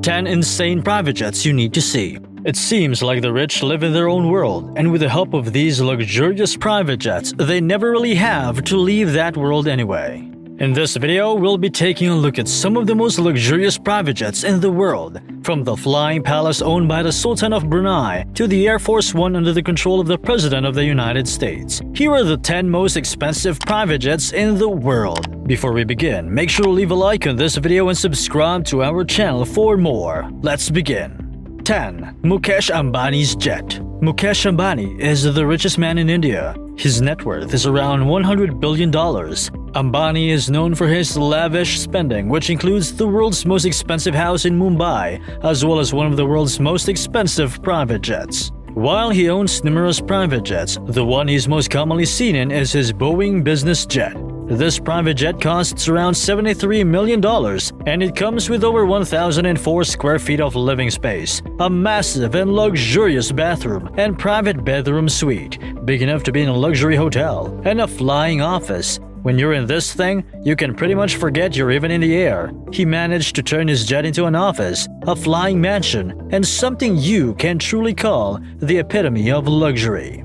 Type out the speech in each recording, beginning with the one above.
10 insane private jets you need to see. It seems like the rich live in their own world, and with the help of these luxurious private jets, they never really have to leave that world anyway. In this video, we'll be taking a look at some of the most luxurious private jets in the world, from the Flying Palace owned by the Sultan of Brunei to the Air Force One under the control of the President of the United States. Here are the 10 most expensive private jets in the world. Before we begin, make sure to leave a like on this video and subscribe to our channel for more. Let's begin. 10. Mukesh Ambani's jet. Mukesh Ambani is the richest man in India. His net worth is around $100 billion. Ambani is known for his lavish spending, which includes the world's most expensive house in Mumbai, as well as one of the world's most expensive private jets. While he owns numerous private jets, the one he's most commonly seen in is his Boeing business jet. This private jet costs around $73 million, and it comes with over 1,004 square feet of living space, a massive and luxurious bathroom and private bedroom suite, big enough to be in a luxury hotel, and a flying office. When you're in this thing, you can pretty much forget you're even in the air. He managed to turn his jet into an office, a flying mansion, and something you can truly call the epitome of luxury.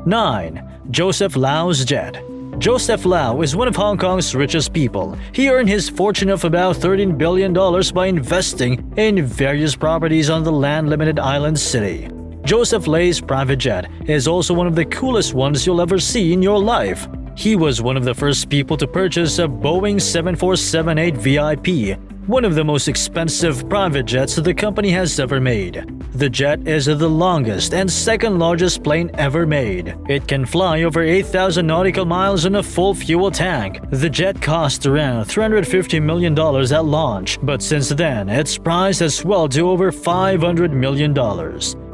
9. Joseph Lau's jet. Joseph Lau is one of Hong Kong's richest people. He earned his fortune of about $13 billion by investing in various properties on the land-limited island city. Joseph Lau's private jet is also one of the coolest ones you'll ever see in your life. He was one of the first people to purchase a Boeing 7478 VIP, one of the most expensive private jets the company has ever made. The jet is the longest and second largest plane ever made. It can fly over 8,000 nautical miles in a full fuel tank. The jet cost around $350 million at launch, but since then, its price has swelled to over $500 million.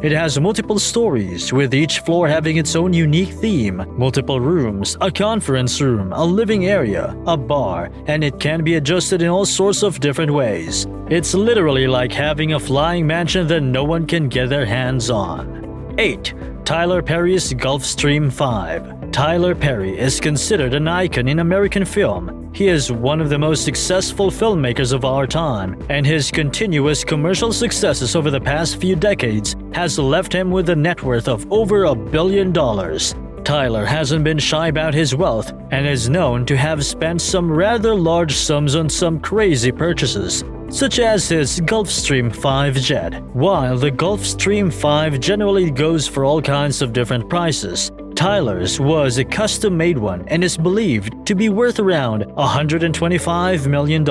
It has multiple stories, with each floor having its own unique theme, multiple rooms, a conference room, a living area, a bar, and it can be adjusted in all sorts of different ways. It's literally like having a flying mansion that no one can get their hands on. 8. Tyler Perry's Gulfstream 5. Tyler Perry is considered an icon in American film. He is one of the most successful filmmakers of our time, and his continuous commercial successes over the past few decades has left him with a net worth of over $1 billion. Tyler hasn't been shy about his wealth and is known to have spent some rather large sums on some crazy purchases, such as his Gulfstream 5 jet. While the Gulfstream 5 generally goes for all kinds of different prices, Tyler's was a custom-made one and is believed to be worth around $125 million.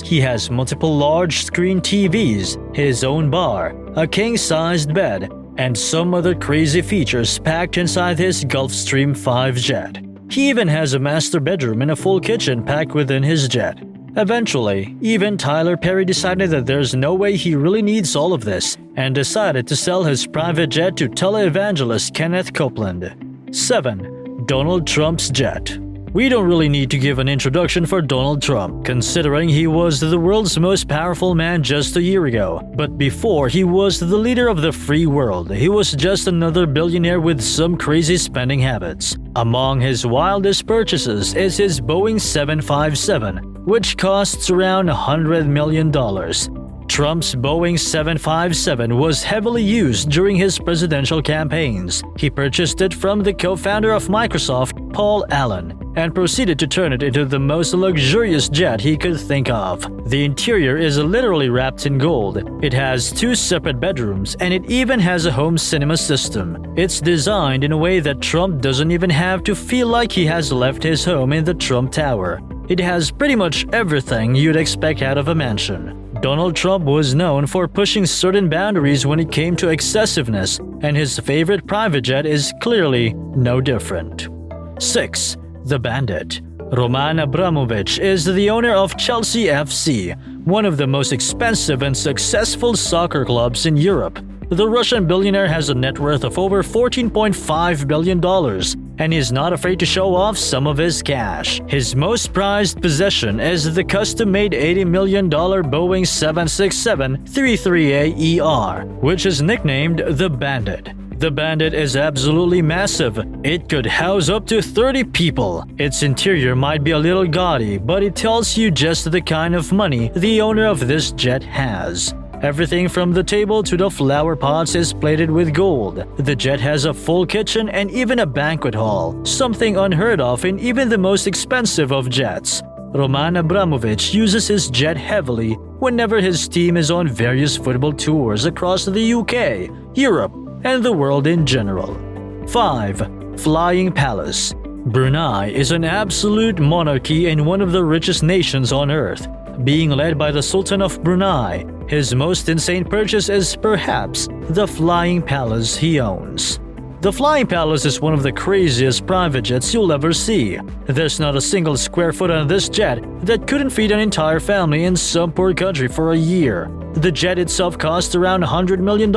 He has multiple large-screen TVs, his own bar, a king-sized bed, and some other crazy features packed inside his Gulfstream 5 jet. He even has a master bedroom and a full kitchen packed within his jet. Eventually, even Tyler Perry decided that there's no way he really needs all of this and decided to sell his private jet to televangelist Kenneth Copeland. 7. Donald Trump's jet. We don't really need to give an introduction for Donald Trump, considering he was the world's most powerful man just a year ago. But before he was the leader of the free world, he was just another billionaire with some crazy spending habits. Among his wildest purchases is his Boeing 757, which costs around $100 million. Trump's Boeing 757 was heavily used during his presidential campaigns. He purchased it from the co-founder of Microsoft, Paul Allen, and proceeded to turn it into the most luxurious jet he could think of. The interior is literally wrapped in gold. It has 2 separate bedrooms, and it even has a home cinema system. It's designed in a way that Trump doesn't even have to feel like he has left his home in the Trump Tower. It has pretty much everything you'd expect out of a mansion. Donald Trump was known for pushing certain boundaries when it came to excessiveness, and his favorite private jet is clearly no different. 6. The Bandit. Roman Abramovich is the owner of Chelsea FC, one of the most expensive and successful soccer clubs in Europe. The Russian billionaire has a net worth of over $14.5 billion, and he's not afraid to show off some of his cash. His most prized possession is the custom-made $80 million Boeing 767-33AER, which is nicknamed the Bandit. The Bandit is absolutely massive. It could house up to 30 people. Its interior might be a little gaudy, but it tells you just the kind of money the owner of this jet has. Everything from the table to the flower pots is plated with gold. The jet has a full kitchen and even a banquet hall, something unheard of in even the most expensive of jets. Roman Abramovich uses his jet heavily whenever his team is on various football tours across the UK, Europe, and the world in general. 5. Flying Palace. Brunei is an absolute monarchy and one of the richest nations on earth. Being led by the Sultan of Brunei, his most insane purchase is perhaps the Flying Palace he owns. The Flying Palace is one of the craziest private jets you'll ever see. There's not a single square foot on this jet that couldn't feed an entire family in some poor country for a year. The jet itself cost around $100 million,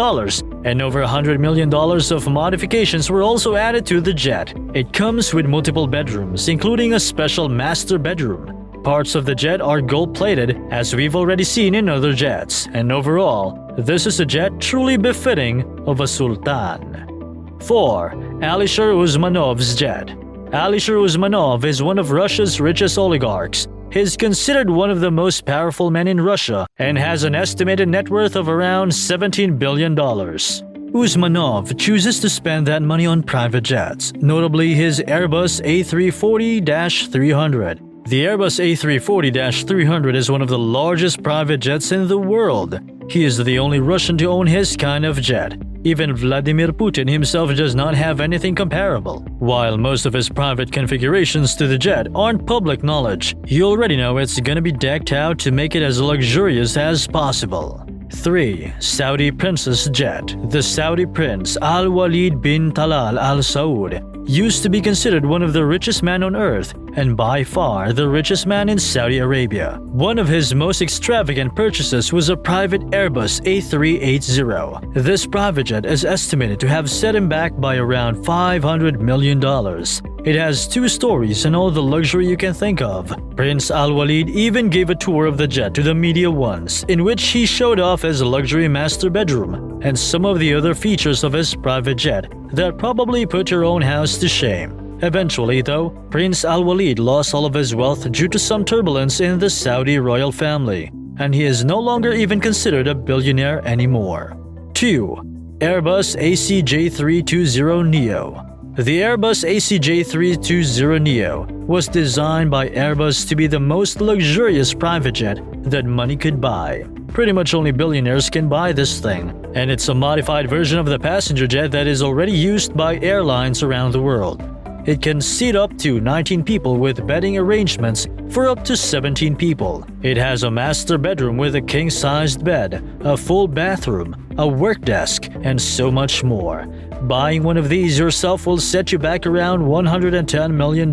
and over $100 million of modifications were also added to the jet. It comes with multiple bedrooms, including a special master bedroom. Parts of the jet are gold-plated, as we've already seen in other jets, and overall, this is a jet truly befitting of a sultan. 4. Alisher Usmanov's jet. Alisher Usmanov is one of Russia's richest oligarchs. He's considered one of the most powerful men in Russia and has an estimated net worth of around $17 billion. Usmanov chooses to spend that money on private jets, notably his Airbus A340-300. The Airbus A340-300 is one of the largest private jets in the world. He is the only Russian to own his kind of jet. Even Vladimir Putin himself does not have anything comparable. While most of his private configurations to the jet aren't public knowledge, you already know it's gonna be decked out to make it as luxurious as possible. 3. Saudi Princess Jet. The Saudi Prince Al-Walid bin Talal Al Saud used to be considered one of the richest men on earth and by far the richest man in Saudi Arabia. One of his most extravagant purchases was a private Airbus A380. This private jet is estimated to have set him back by around $500 million. It has 2 stories and all the luxury you can think of. Prince Al-Walid even gave a tour of the jet to the media once, in which he showed off his luxury master bedroom and some of the other features of his private jet that probably put your own house to shame. Eventually, though, Prince Al-Walid lost all of his wealth due to some turbulence in the Saudi royal family, and he is no longer even considered a billionaire anymore. 2. Airbus ACJ320neo. The Airbus ACJ320neo was designed by Airbus to be the most luxurious private jet that money could buy. Pretty much only billionaires can buy this thing, and it's a modified version of the passenger jet that is already used by airlines around the world. It can seat up to 19 people with bedding arrangements for up to 17 people. It has a master bedroom with a king-sized bed, a full bathroom, a work desk, and so much more. Buying one of these yourself will set you back around $110 million,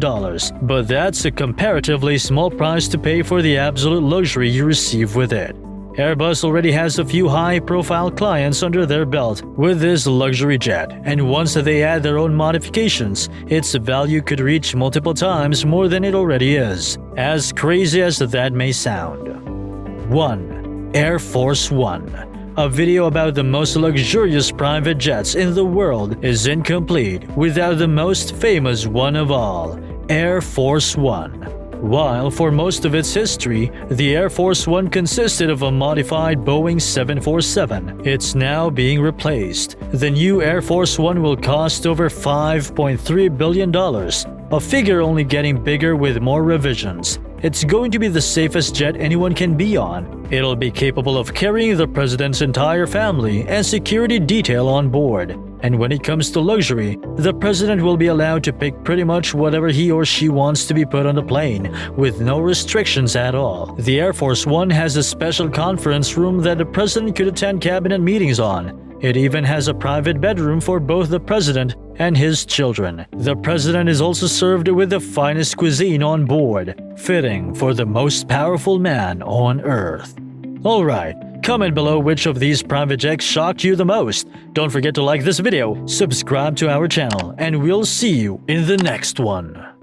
but that's a comparatively small price to pay for the absolute luxury you receive with it. Airbus already has a few high-profile clients under their belt with this luxury jet, and once they add their own modifications, its value could reach multiple times more than it already is, as crazy as that may sound. 1. Air Force One. A video about the most luxurious private jets in the world is incomplete without the most famous one of all, Air Force One. While for most of its history, the Air Force One consisted of a modified Boeing 747, it's now being replaced. The new Air Force One will cost over $5.3 billion, a figure only getting bigger with more revisions. It's going to be the safest jet anyone can be on. It'll be capable of carrying the president's entire family and security detail on board. And when it comes to luxury, the president will be allowed to pick pretty much whatever he or she wants to be put on the plane, with no restrictions at all. The Air Force One has a special conference room that the president could attend cabinet meetings on. It even has a private bedroom for both the president and his children. The president is also served with the finest cuisine on board, fitting for the most powerful man on earth. Alright, comment below which of these private jets shocked you the most. Don't forget to like this video, subscribe to our channel, and we'll see you in the next one.